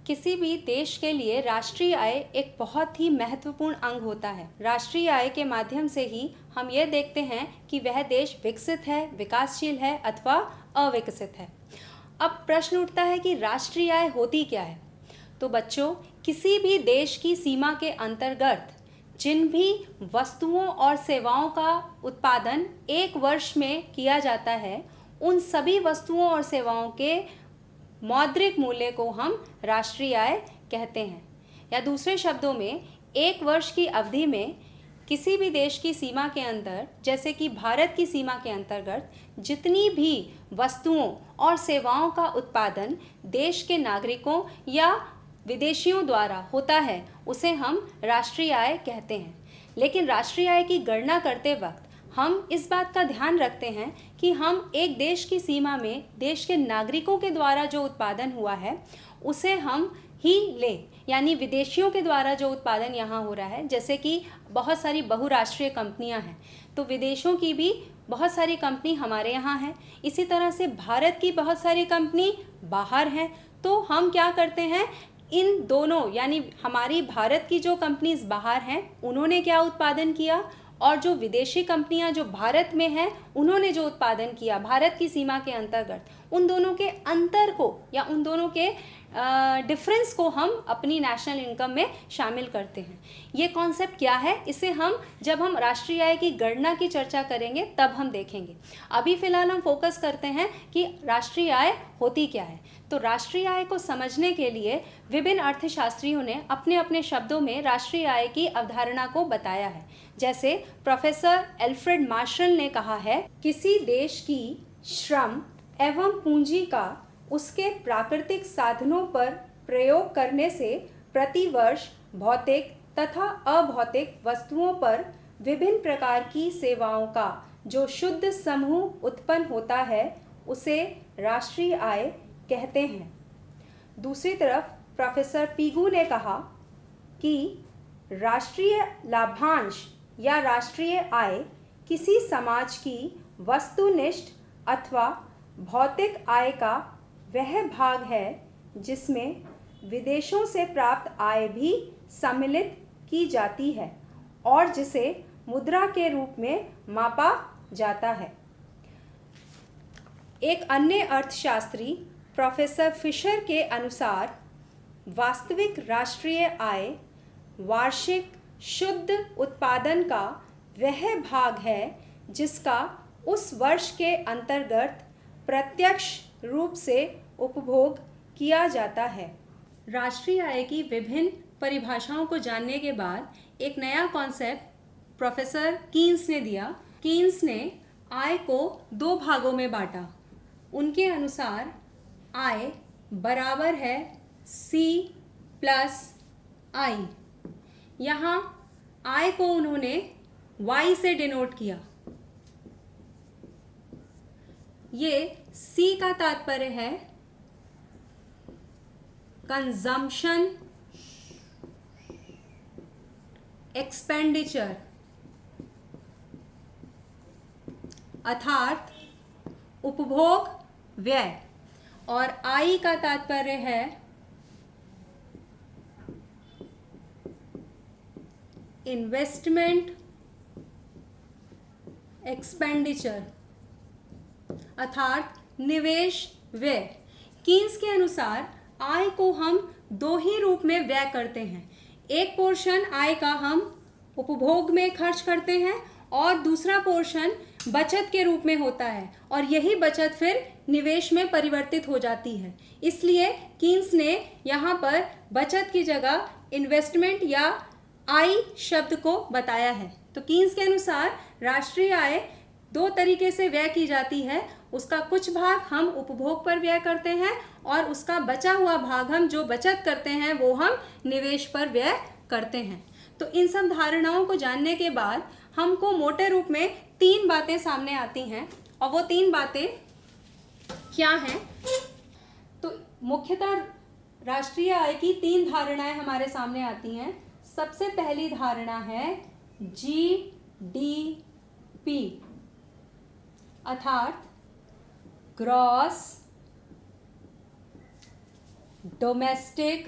किसी भी देश के लिए राष्ट्रीय आय एक बहुत ही महत्वपूर्ण अंग होता है। राष्ट्रीय आय के माध्यम से ही हम ये देखते हैं कि वह देश विकसित है, विकासशील है अथवा अविकसित है। अब प्रश्न उठता है कि राष्ट्रीय आय होती क्या है। तो बच्चों, किसी भी देश की सीमा के अंतर्गत जिन भी वस्तुओं और सेवाओं का उत्पादन एक वर्ष में किया जाता है, उन सभी वस्तुओं और सेवाओं के मौद्रिक मूल्य को हम राष्ट्रीय आय कहते हैं। या दूसरे शब्दों में, एक वर्ष की अवधि में किसी भी देश की सीमा के अंदर, जैसे कि भारत की सीमा के अंतर्गत जितनी भी वस्तुओं और सेवाओं का उत्पादन देश के नागरिकों या विदेशियों द्वारा होता है, उसे हम राष्ट्रीय आय कहते हैं। लेकिन राष्ट्रीय आय की गणना करते वक्त हम इस बात का ध्यान रखते हैं कि हम एक देश की सीमा में देश के नागरिकों के द्वारा जो उत्पादन हुआ है उसे हम ही लें, यानी विदेशियों के द्वारा जो उत्पादन यहाँ हो रहा है, जैसे कि बहुत सारी बहुराष्ट्रीय कंपनियाँ हैं, तो विदेशों की भी बहुत सारी कंपनी हमारे यहाँ हैं। इसी तरह से भारत की बहुत सारी कंपनी बाहर हैं। तो हम क्या करते हैं, इन दोनों यानी हमारी भारत की जो कंपनीज बाहर हैं उन्होंने क्या उत्पादन किया और जो विदेशी कंपनियां जो भारत में हैं उन्होंने जो उत्पादन किया भारत की सीमा के अंतर्गत, उन दोनों के अंतर को या उन दोनों के डिफरेंस को हम अपनी नेशनल इनकम में शामिल करते हैं। ये कॉन्सेप्ट क्या है, इसे हम जब हम राष्ट्रीय आय की गणना की चर्चा करेंगे तब हम देखेंगे। अभी फ़िलहाल हम फोकस करते हैं कि राष्ट्रीय आय होती क्या है। तो राष्ट्रीय आय को समझने के लिए विभिन्न अर्थशास्त्रियों ने अपने अपने शब्दों में राष्ट्रीय आय की अवधारणा को बताया है। जैसे प्रोफेसर एल्फ्रेड मार्शल ने कहा है, किसी देश की श्रम एवं पूंजी का उसके प्राकृतिक साधनों पर प्रयोग करने से प्रतिवर्ष भौतिक तथा अभौतिक वस्तुओं पर विभिन्न प्रकार की सेवाओं का जो शुद्ध समूह उत्पन्न होता है उसे राष्ट्रीय आय कहते हैं। दूसरी तरफ प्रोफेसर पीगू ने कहा कि राष्ट्रीय लाभांश या राष्ट्रीय आय किसी समाज की वस्तुनिष्ठ अथवा भौतिक आय का वह भाग है जिसमें विदेशों से प्राप्त आय भी सम्मिलित की जाती है और जिसे मुद्रा के रूप में मापा जाता है। एक अन्य अर्थशास्त्री प्रोफेसर फिशर के अनुसार वास्तविक राष्ट्रीय आय वार्षिक शुद्ध उत्पादन का वह भाग है जिसका उस वर्ष के अंतर्गत प्रत्यक्ष रूप से उपभोग किया जाता है। राष्ट्रीय आय की विभिन्न परिभाषाओं को जानने के बाद एक नया कॉन्सेप्ट प्रोफेसर कीन्स ने दिया। कीन्स ने आय को दो भागों में बांटा। उनके अनुसार आय बराबर है C प्लस I। यहाँ आय को उन्होंने Y से डिनोट किया। ये C का तात्पर्य है कंजम्पशन एक्सपेंडिचर, अर्थात उपभोग व्यय, और I का तात्पर्य है इन्वेस्टमेंट एक्सपेंडिचर, अर्थात निवेश व्यय। कीन्स के अनुसार आय को हम दो ही रूप में व्यय करते हैं। एक पोर्शन आय का हम उपभोग में खर्च करते हैं और दूसरा पोर्शन बचत के रूप में होता है, और यही बचत फिर निवेश में परिवर्तित हो जाती है। इसलिए कीन्स ने यहाँ पर बचत की जगह इन्वेस्टमेंट या आई शब्द को बताया है। तो कीन्स के अनुसार राष्ट्रीय आय दो तरीके से व्यय की जाती है। उसका कुछ भाग हम उपभोग पर व्यय करते हैं और उसका बचा हुआ भाग हम जो बचत करते हैं वो हम निवेश पर व्यय करते हैं। तो इन सब धारणाओं को जानने के बाद हमको मोटे रूप में तीन बातें सामने आती हैं, और वो तीन बातें क्या हैं? तो मुख्यतः राष्ट्रीय आय की तीन धारणाएं हमारे सामने आती हैं। सबसे पहली धारणा है GDP, अर्थात ग्रॉस डोमेस्टिक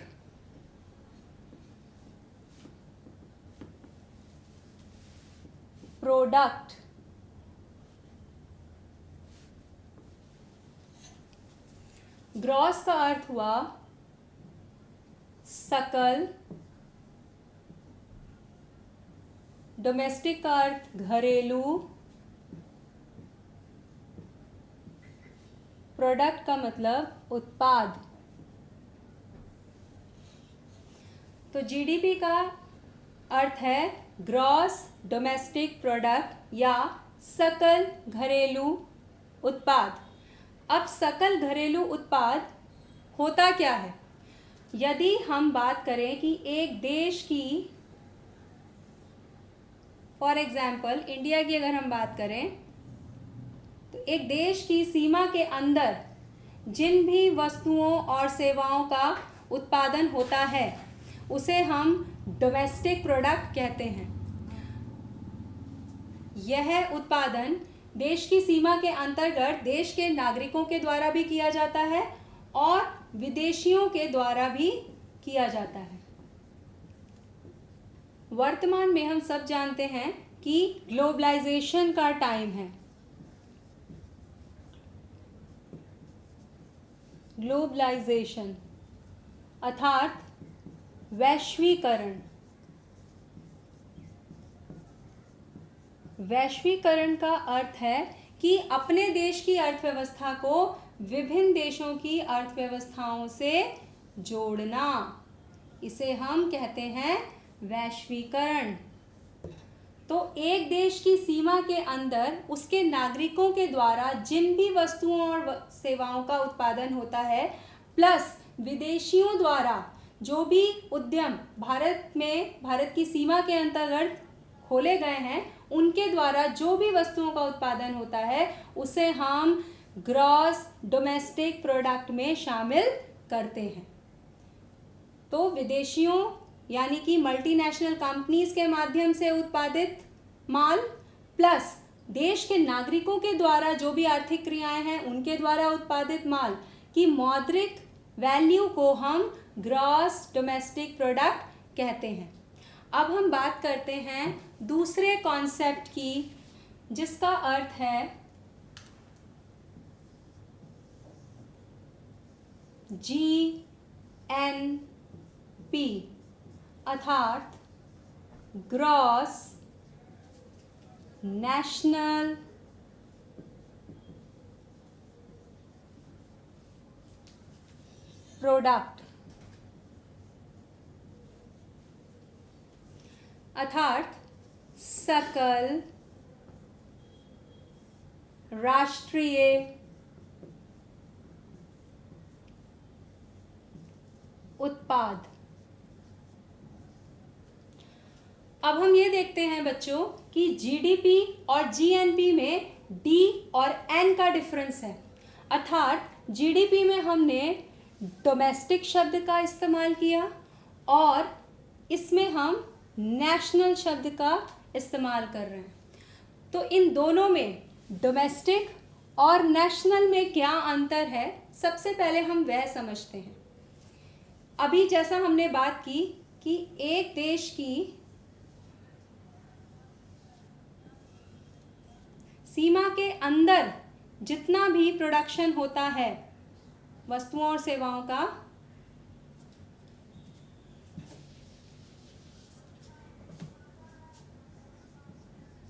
प्रोडक्ट। ग्रॉस का अर्थ हुआ सकल, डोमेस्टिक का अर्थ घरेलू, प्रोडक्ट का मतलब उत्पाद। तो जीडीपी का अर्थ है ग्रॉस डोमेस्टिक प्रोडक्ट या सकल घरेलू उत्पाद। अब सकल घरेलू उत्पाद होता क्या है? यदि हम बात करें कि एक देश की, फॉर एग्जाम्पल इंडिया की अगर हम बात करें, तो एक देश की सीमा के अंदर जिन भी वस्तुओं और सेवाओं का उत्पादन होता है उसे हम डोमेस्टिक प्रोडक्ट कहते हैं। यह उत्पादन देश की सीमा के अंतर्गत देश के नागरिकों के द्वारा भी किया जाता है और विदेशियों के द्वारा भी किया जाता है। वर्तमान में हम सब जानते हैं कि ग्लोबलाइजेशन का टाइम है। ग्लोबलाइजेशन अर्थात वैश्वीकरण। वैश्वीकरण का अर्थ है कि अपने देश की अर्थव्यवस्था को विभिन्न देशों की अर्थव्यवस्थाओं से जोड़ना, इसे हम कहते हैं वैश्वीकरण। तो एक देश की सीमा के अंदर उसके नागरिकों के द्वारा जिन भी वस्तुओं और सेवाओं का उत्पादन होता है, प्लस विदेशियों द्वारा जो भी उद्यम भारत की सीमा के अंतर्गत खोले गए हैं, उनके द्वारा जो भी वस्तुओं का उत्पादन होता है उसे हम ग्रॉस डोमेस्टिक प्रोडक्ट में शामिल करते हैं। तो विदेशियों यानी कि मल्टीनेशनल कंपनीज के माध्यम से उत्पादित माल प्लस देश के नागरिकों के द्वारा जो भी आर्थिक क्रियाएं हैं उनके द्वारा उत्पादित माल की मौद्रिक वैल्यू को हम ग्रॉस डोमेस्टिक प्रोडक्ट कहते हैं। अब हम बात करते हैं दूसरे कॉन्सेप्ट की, जिसका अर्थ है GNP अर्थात ग्रॉस नेशनल प्रोडक्ट अर्थात सकल राष्ट्रीय उत्पाद। अब हम ये देखते हैं बच्चों कि जीडीपी और जीएनपी में डी और एन का डिफरेंस है। अर्थात जीडीपी में हमने डोमेस्टिक शब्द का इस्तेमाल किया और इसमें हम नेशनल शब्द का इस्तेमाल कर रहे हैं। तो इन दोनों में डोमेस्टिक और नेशनल में क्या अंतर है, सबसे पहले हम वह समझते हैं। अभी जैसा हमने बात की कि एक देश की सीमा के अंदर जितना भी प्रोडक्शन होता है वस्तुओं और सेवाओं का,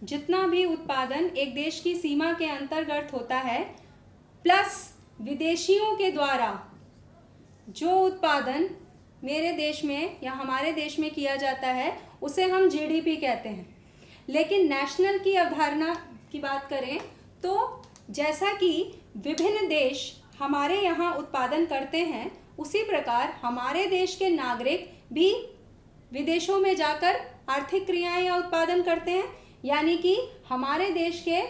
जितना भी उत्पादन एक देश की सीमा के अंतर्गत होता है, प्लस विदेशियों के द्वारा जो उत्पादन मेरे देश में या हमारे देश में किया जाता है उसे हम जीडीपी कहते हैं। लेकिन नेशनल की अवधारणा की बात करें तो जैसा कि विभिन्न देश हमारे यहाँ उत्पादन करते हैं, उसी प्रकार हमारे देश के नागरिक भी विदेशों में जाकर आर्थिक क्रियाएं या उत्पादन करते हैं। यानी कि हमारे देश के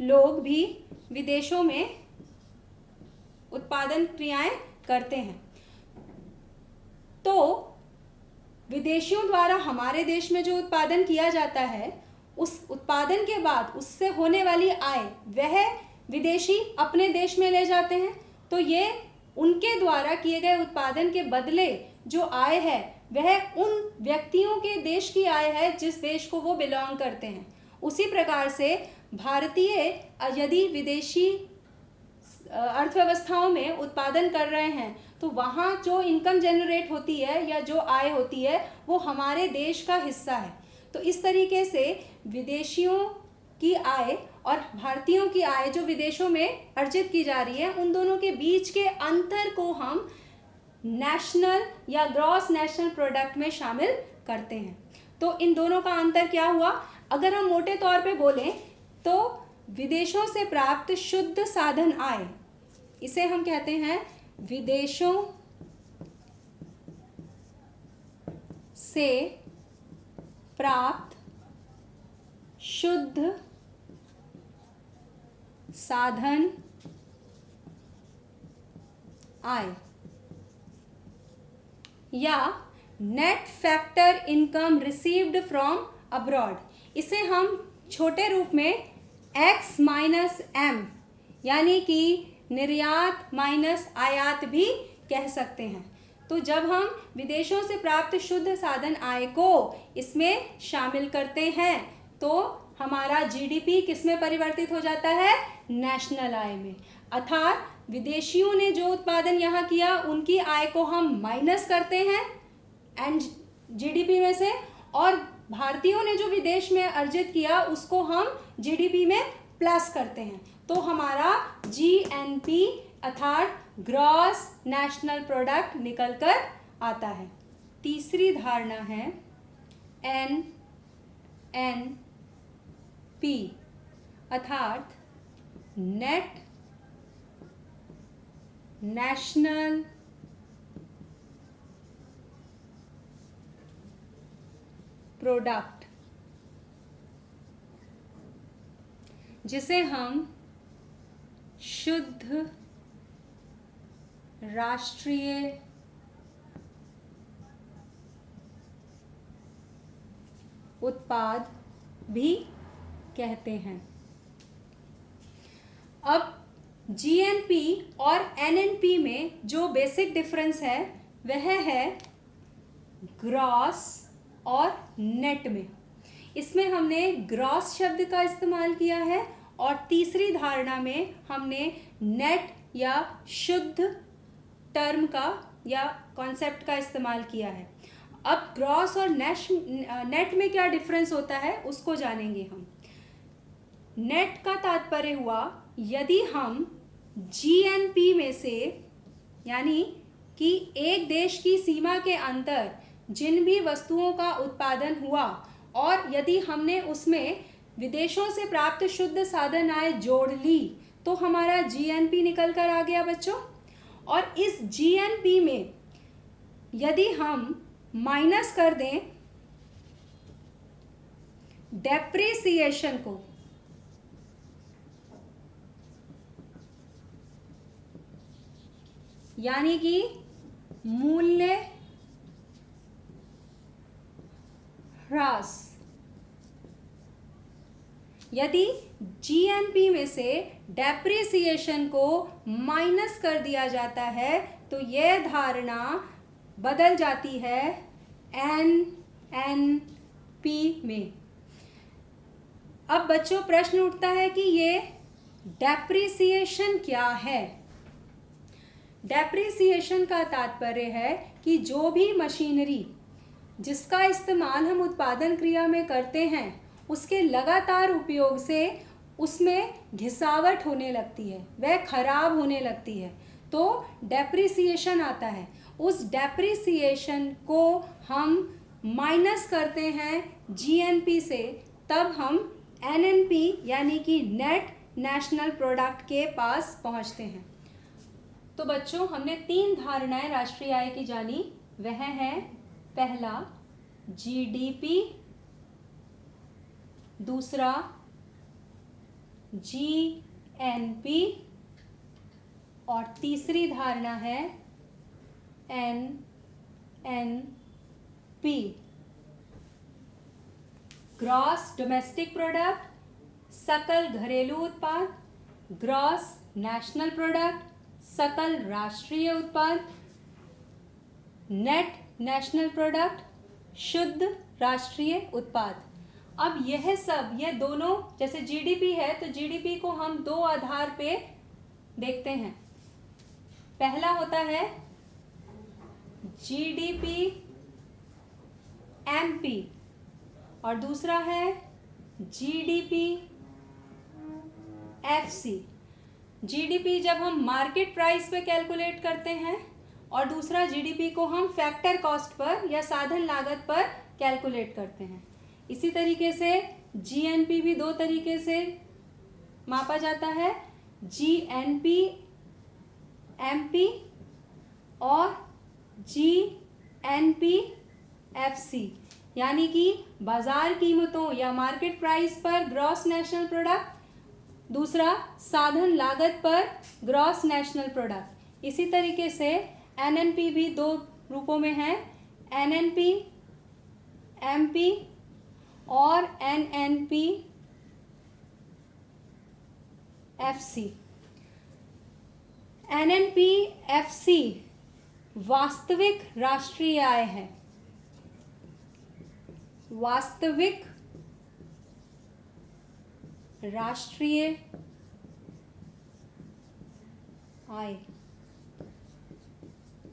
लोग भी विदेशों में उत्पादन क्रियाएं करते हैं। तो विदेशियों द्वारा हमारे देश में जो उत्पादन किया जाता है, उस उत्पादन के बाद उससे होने वाली आय वह विदेशी अपने देश में ले जाते हैं। तो ये उनके द्वारा किए गए उत्पादन के बदले जो आय है वह उन व्यक्तियों के देश की आय है जिस देश को वो बिलोंग करते हैं। उसी प्रकार से भारतीय यदि विदेशी अर्थव्यवस्थाओं में उत्पादन कर रहे हैं तो वहाँ जो इनकम जनरेट होती है या जो आय होती है वो हमारे देश का हिस्सा है। तो इस तरीके से विदेशियों की आय और भारतीयों की आय जो विदेशों में अर्जित की जा रही है उन दोनों के बीच के अंतर को हम नेशनल या ग्रॉस नेशनल प्रोडक्ट में शामिल करते हैं। तो इन दोनों का अंतर क्या हुआ? अगर हम मोटे तौर पे बोलें तो विदेशों से प्राप्त शुद्ध साधन आय, इसे हम कहते हैं विदेशों से प्राप्त शुद्ध साधन आय या net factor income received from abroad. इसे हम छोटे रूप में x माइनस एम यानी कि निर्यात माइनस आयात भी कह सकते हैं। तो जब हम विदेशों से प्राप्त शुद्ध साधन आय को इसमें शामिल करते हैं तो हमारा जीडीपी किस में परिवर्तित हो जाता है? नेशनल आय में। अर्थात विदेशियों ने जो उत्पादन यहाँ किया उनकी आय को हम माइनस करते हैं एंड जीडीपी में से, और भारतीयों ने जो विदेश में अर्जित किया उसको हम जीडीपी में प्लस करते हैं। तो हमारा जीएनपी अर्थात ग्रॉस नेशनल प्रोडक्ट निकल कर आता है। तीसरी धारणा है एनएनपी अर्थात नेट नेशनल प्रोडक्ट, जिसे हम शुद्ध राष्ट्रीय उत्पाद भी कहते हैं। अब जीएनपी और एनएनपी में जो बेसिक डिफरेंस है वह है ग्रॉस और नेट में। इसमें हमने ग्रॉस शब्द का इस्तेमाल किया है और तीसरी धारणा में हमने नेट या शुद्ध टर्म का या कॉन्सेप्ट का इस्तेमाल किया है। अब ग्रॉस और नेट में क्या डिफरेंस होता है उसको जानेंगे हम। नेट का तात्पर्य हुआ यदि हम जीएनपी में से यानी कि एक देश की सीमा के अंदर जिन भी वस्तुओं का उत्पादन हुआ और यदि हमने उसमें विदेशों से प्राप्त शुद्ध साधन आय जोड़ ली तो हमारा जीएनपी निकल कर आ गया बच्चों। और इस जीएनपी में यदि हम माइनस कर दें डेप्रिसिएशन को, यानी कि मूल्य ह्रास, यदि जीएनपी में से डेप्रिसिएशन को माइनस कर दिया जाता है तो यह धारणा बदल जाती है एनएनपी में। अब बच्चों प्रश्न उठता है कि ये डेप्रिसिएशन क्या है? डेप्रिसिएशन का तात्पर्य है कि जो भी मशीनरी जिसका इस्तेमाल हम उत्पादन क्रिया में करते हैं उसके लगातार उपयोग से उसमें घिसावट होने लगती है, वह खराब होने लगती है, तो डेप्रिसिएशन आता है। उस डेप्रिसिएशन को हम माइनस करते हैं जीएनपी से, तब हम एनएनपी यानी कि नेट नेशनल प्रोडक्ट के पास पहुंचते हैं। तो बच्चों हमने 3 धारणाएं राष्ट्रीय आय की जानी। वह है पहला जीडीपी, दूसरा जीएनपी और तीसरी धारणा है एनएनपी ग्रॉस डोमेस्टिक प्रोडक्ट, सकल घरेलू उत्पाद, ग्रॉस नेशनल प्रोडक्ट, सकल राष्ट्रीय उत्पाद, नेट नेशनल प्रोडक्ट, शुद्ध राष्ट्रीय उत्पाद। अब यह सब, यह दोनों, जैसे जीडीपी है तो जीडीपी को हम दो आधार पे देखते हैं। पहला होता है जीडीपी एमपी और दूसरा है जीडीपी एफसी। जीडीपी जब हम मार्केट प्राइस पे कैलकुलेट करते हैं और दूसरा जीडीपी को हम फैक्टर कॉस्ट पर या साधन लागत पर कैलकुलेट करते हैं। इसी तरीके से जीएनपी भी दो तरीके से मापा जाता है, जीएनपी एमपी और जीएनपी एफसी, यानी कि बाजार कीमतों या मार्केट प्राइस पर ग्रॉस नेशनल प्रोडक्ट, दूसरा साधन लागत पर ग्रॉस नेशनल प्रोडक्ट। इसी तरीके से एनएनपी भी दो रूपों में है, एनएनपी एमपी और एनएनपी एफसी। एनएनपी एफसी वास्तविक राष्ट्रीय आय है, वास्तविक राष्ट्रीय आय।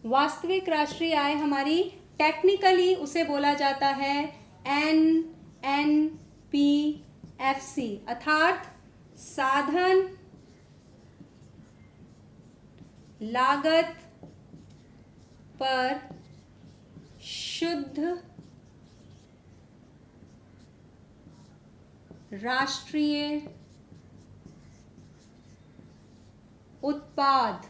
वास्तविक राष्ट्रीय आय हमारी टेक्निकली उसे बोला जाता है एनएनपीएफसी, अर्थात साधन लागत पर शुद्ध राष्ट्रीय उत्पाद।